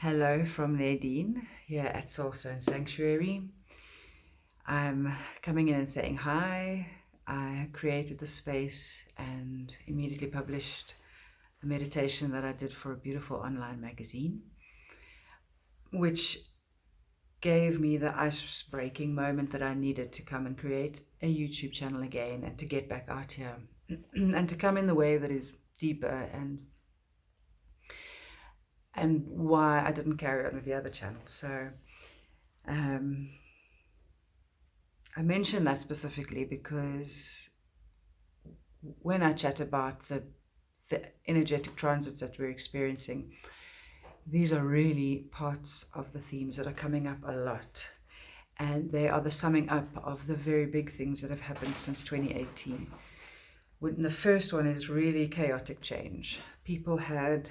Hello from Nadine here at Soulstone Sanctuary. I'm coming in and saying hi. I created the space and immediately published a meditation that I did for a beautiful online magazine, which gave me the ice-breaking moment that I needed to come and create a YouTube channel again and to get back out here and to come in the way that is deeper and why I didn't carry on with the other channel. So I mention that specifically because when I chat about the energetic transits that we're experiencing, these are really parts of the themes that are coming up a lot. And they are the summing up of the very big things that have happened since 2018. When the first one is really chaotic change. People had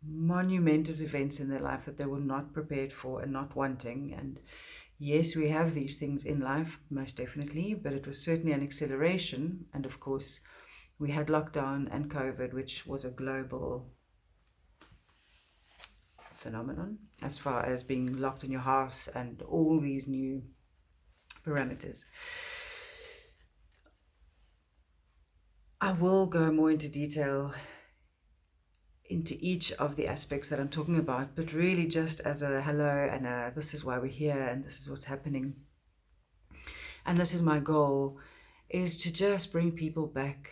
monumentous events in their life that they were not prepared for and not wanting. And yes, we have these things in life, most definitely, but it was certainly an acceleration. And of course, we had lockdown and COVID, which was a global phenomenon as far as being locked in your house and all these new parameters. I will go more into detail into each of the aspects that I'm talking about, but really just as a hello and a this is why we're here and this is what's happening. And this is my goal, is to just bring people back.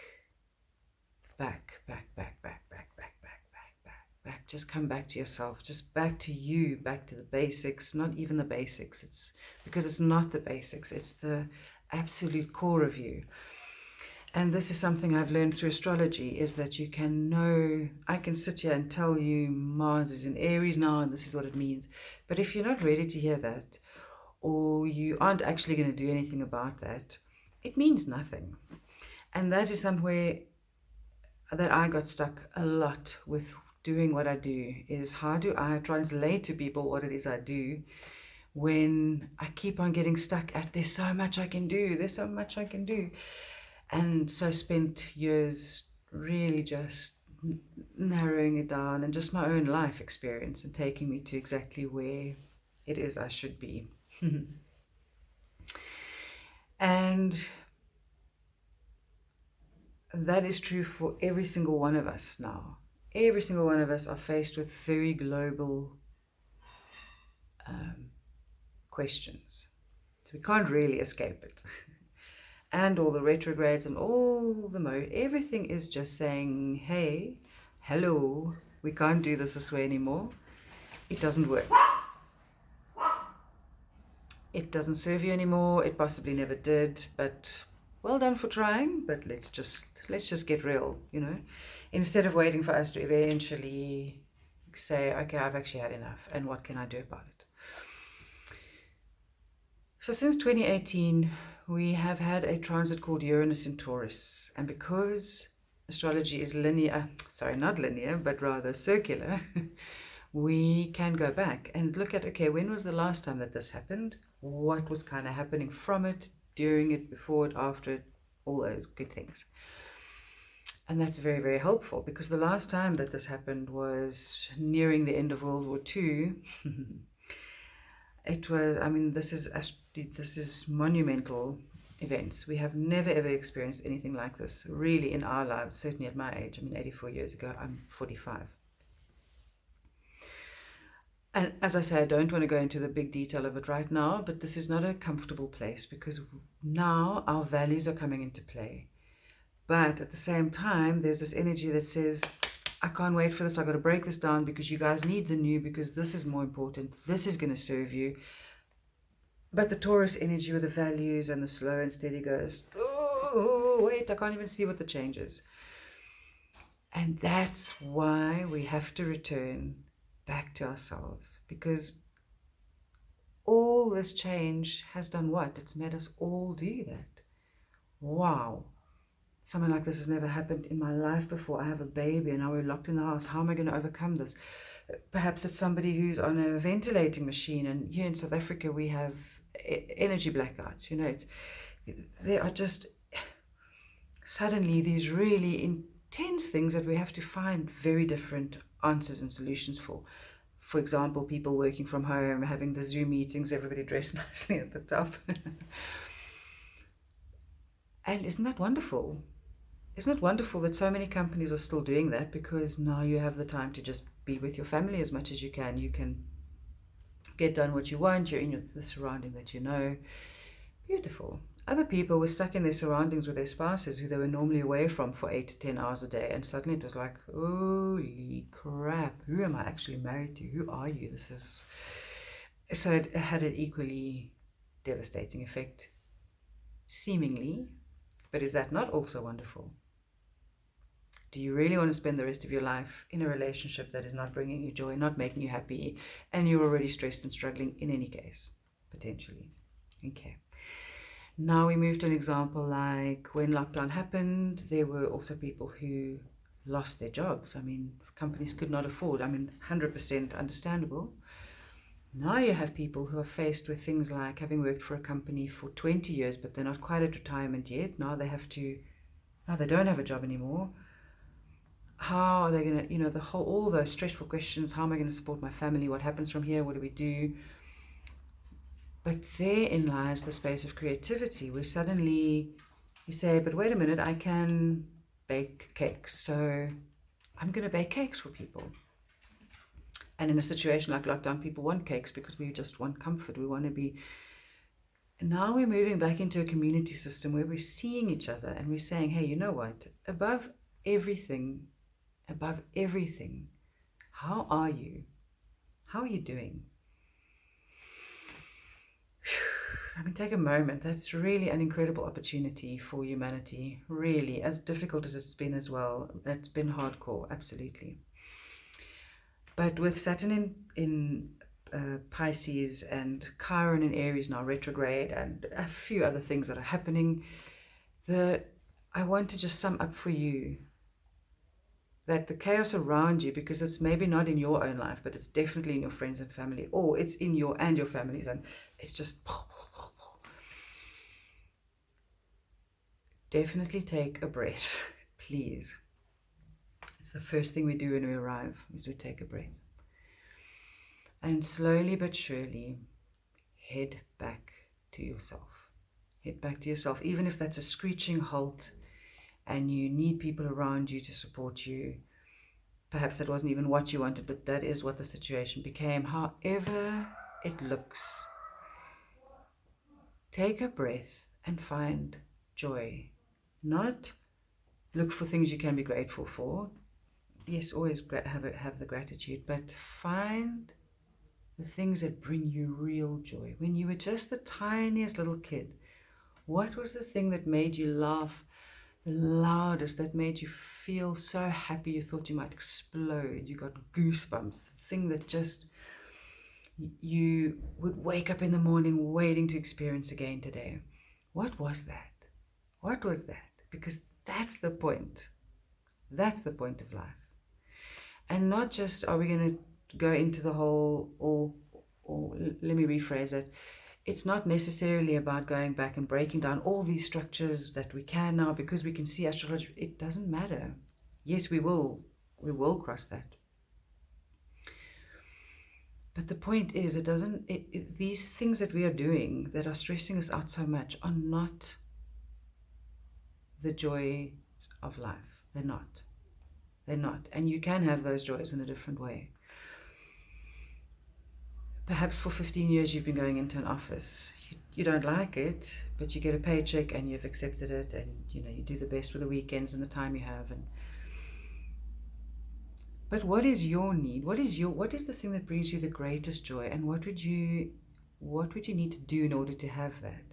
Just come back to yourself, just back to you, back to the basics, not even the basics. It's because it's not the basics, it's the absolute core of you. And this is something I've learned through astrology, is that you can know, I can sit here and tell you Mars is in Aries now and this is what it means. But if you're not ready to hear that, or you aren't actually going to do anything about that, it means nothing. And that is somewhere that I got stuck a lot with doing what I do, is how do I translate to people what it is I do when I keep on getting stuck at there's so much I can do, there's so much I can do. And so I spent years really just narrowing it down and just my own life experience and taking me to exactly where it is I should be. And that is true for every single one of us now. Every single one of us are faced with very global questions. So we can't really escape it. And all the retrogrades and all the everything is just saying, hey, hello, we can't do this way anymore. It doesn't work. It doesn't serve you anymore. It possibly never did, but well done for trying, but let's just get real, you know, instead of waiting for us to eventually say, okay, I've actually had enough and what can I do about it? So since 2018, we have had a transit called Uranus in Taurus. And because astrology is linear, sorry, not linear, but rather circular, we can go back and look at, okay, when was the last time that this happened? What was kind of happening from it, during it, before it, after it, all those good things. And that's very, very helpful, because the last time that this happened was nearing the end of World War II. It was, I mean, this is monumental events. We have never ever experienced anything like this, really, in our lives, certainly at my age. I mean, 84 years ago, I'm 45. And as I say, I don't want to go into the big detail of it right now, but this is not a comfortable place, because now our values are coming into play. But at the same time, there's this energy that says, I can't wait for this. I've got to break this down because you guys need the new, because this is more important. This is going to serve you. But the Taurus energy with the values and the slow and steady goes, oh, wait, I can't even see what the change is. And that's why we have to return back to ourselves, because all this change has done what? It's made us all do that. Wow. Something like this has never happened in my life before. I have a baby and now we're locked in the house. How am I going to overcome this? Perhaps it's somebody who's on a ventilating machine, and here in South Africa we have energy blackouts. You know, there are just suddenly these really intense things that we have to find very different answers and solutions for. For example, people working from home, having the Zoom meetings, everybody dressed nicely at the top. And isn't that wonderful? Isn't it wonderful that so many companies are still doing that, because now you have the time to just be with your family as much as you can. You can get done what you want. You're in the surrounding that you know. Beautiful. Other people were stuck in their surroundings with their spouses who they were normally away from for 8 to 10 hours a day. And suddenly it was like, holy crap, who am I actually married to? Who are you? This is... So it had an equally devastating effect, seemingly. But is that not also wonderful? Do you really want to spend the rest of your life in a relationship that is not bringing you joy, not making you happy, and you're already stressed and struggling in any case, potentially? Okay. Now we move to an example like when lockdown happened, there were also people who lost their jobs. I mean, companies could not afford. 100% understandable. Now you have people who are faced with things like having worked for a company for 20 years, but they're not quite at retirement yet. Now they don't have a job anymore. How are they going to, all those stressful questions, how am I going to support my family? What happens from here? What do we do? But therein lies the space of creativity, where suddenly you say, but wait a minute, I can bake cakes. So I'm going to bake cakes for people. And in a situation like lockdown, people want cakes because we just want comfort. We want to be... And now we're moving back into a community system where we're seeing each other and we're saying, hey, you know what? Above everything, how are you? How are you doing? Take a moment. That's really an incredible opportunity for humanity, really, as difficult as it's been as well. It's been hardcore, absolutely. But with Saturn in Pisces and Chiron in Aries now retrograde and a few other things that are happening, I want to just sum up for you that the chaos around you, because it's maybe not in your own life, but it's definitely in your friends and family, or it's in your families, and it's just... Definitely take a breath, please. It's the first thing we do when we arrive, is we take a breath. And slowly but surely, head back to yourself. Head back to yourself, even if that's a screeching halt and you need people around you to support you. Perhaps that wasn't even what you wanted, but that is what the situation became. However it looks, take a breath and find joy. Not look for things you can be grateful for. Yes, always have the gratitude, but find the things that bring you real joy. When you were just the tiniest little kid, what was the thing that made you laugh the loudest, that made you feel so happy you thought you might explode? You got goosebumps, the thing that just you would wake up in the morning waiting to experience again today. What was that? What was that? Because that's the point. That's the point of life. And not just, are we going to go into the whole, or let me rephrase it, it's not necessarily about going back and breaking down all these structures that we can now because we can see astrology. It doesn't matter. Yes, we will cross that. But the point is, these things that we are doing that are stressing us out so much are not the joys of life. They're not. They're not. And you can have those joys in a different way. Perhaps for 15 years you've been going into an office. You don't like it, but you get a paycheck and you've accepted it, and you do the best with the weekends and the time you have. But what is your need? What is the thing that brings you the greatest joy? And what would you need to do in order to have that?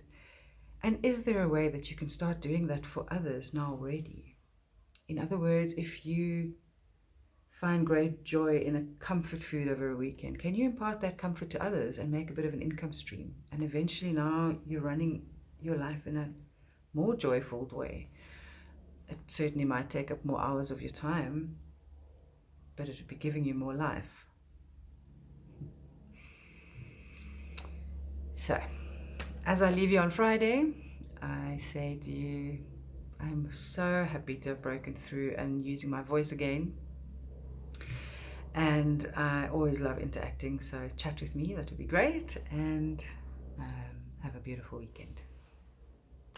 And is there a way that you can start doing that for others now already? In other words, if you find great joy in a comfort food over a weekend, can you impart that comfort to others and make a bit of an income stream? And eventually now you're running your life in a more joyful way. It certainly might take up more hours of your time, but it would be giving you more life. So, as I leave you on Friday, I say to you, I'm so happy to have broken through and using my voice again. And I always love interacting, so chat with me, that would be great. And have a beautiful weekend.